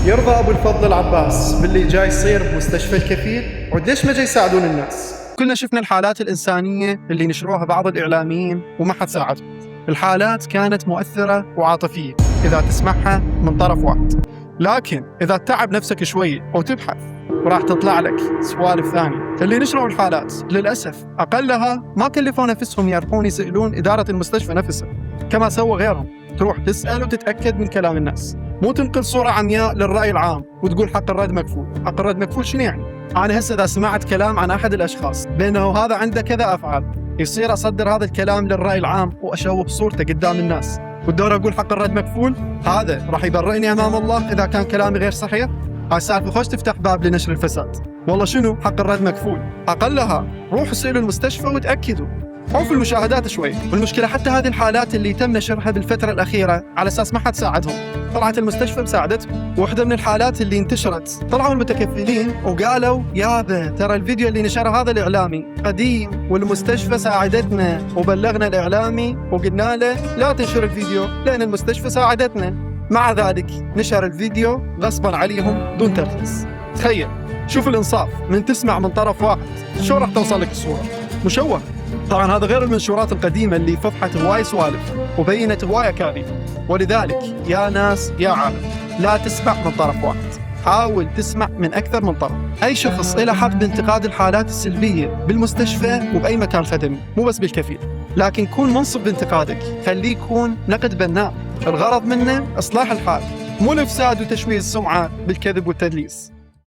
يرضى أبو الفضل العباس باللي جاي يصير بمستشفى الكفيل؟ وليش ما جاي يساعدون الناس؟ كلنا شفنا الحالات الإنسانية اللي نشروها بعض الإعلاميين وما حد ساعدهم. الحالات كانت مؤثرة وعاطفية إذا تسمعها من طرف واحد، لكن إذا تتعب نفسك شوي أو تبحث وراح تطلع لك سوالف ثانية. اللي نشروا الحالات للأسف أقلها ما كلفوا نفسهم يروحون يسألون إدارة المستشفى نفسها كما سوى غيرهم. تروح تسأل وتتأكد من كلام الناس، مو تنقل صورة عمياء للرأي العام وتقول حق الرد مكفول. حق الرد مكفول شنو يعني؟ أنا هسه إذا سمعت كلام عن أحد الأشخاص بأنه هذا عنده كذا أفعال، يصير أصدر هذا الكلام للرأي العام وأشوه صورته قدام الناس والدور أقول حق الرد مكفول، هذا راح يبرئني أمام الله إذا كان كلامي غير صحيح. هاي السالفة خوش تفتح باب لنشر الفساد. والله شنو حق الرد مكفول؟ أقلها روحوا سألوا المستشفى وتأكدوا. خوف المشاهدات شوي. والمشكلة حتى هذه الحالات اللي تم نشرها بالفترة الأخيرة على أساس ما حد ساعدهم، طلعت المستشفى مساعدتهم. واحدة من الحالات اللي انتشرت طلعوا المتكفلين وقالوا يابا ترى الفيديو اللي نشره هذا الإعلامي قديم والمستشفى ساعدتنا، وبلغنا الإعلامي وقلنا له لا تنشر الفيديو لأن المستشفى ساعدتنا. مع ذلك نشر الفيديو غصبا عليهم دون ترخيص. تخيل، شوف الإنصاف، من تسمع من طرف واحد شو راح توصل لك الصورة مشوه. طبعا هذا غير المنشورات القديمة اللي فضحت هواي سوالف وبينت هواي أكاذيب. ولذلك يا ناس يا عالم، لا تسمع من طرف واحد، حاول تسمع من أكثر من طرف. أي شخص له حق بانتقاد الحالات السلبية بالمستشفى وبأي مكان خدمي، مو بس بالكفيل، لكن كون منصف بانتقادك، خليه يكون نقد بناء، الغرض منه إصلاح الحال، مو الإفساد وتشويه السمعة بالكذب والتدليس.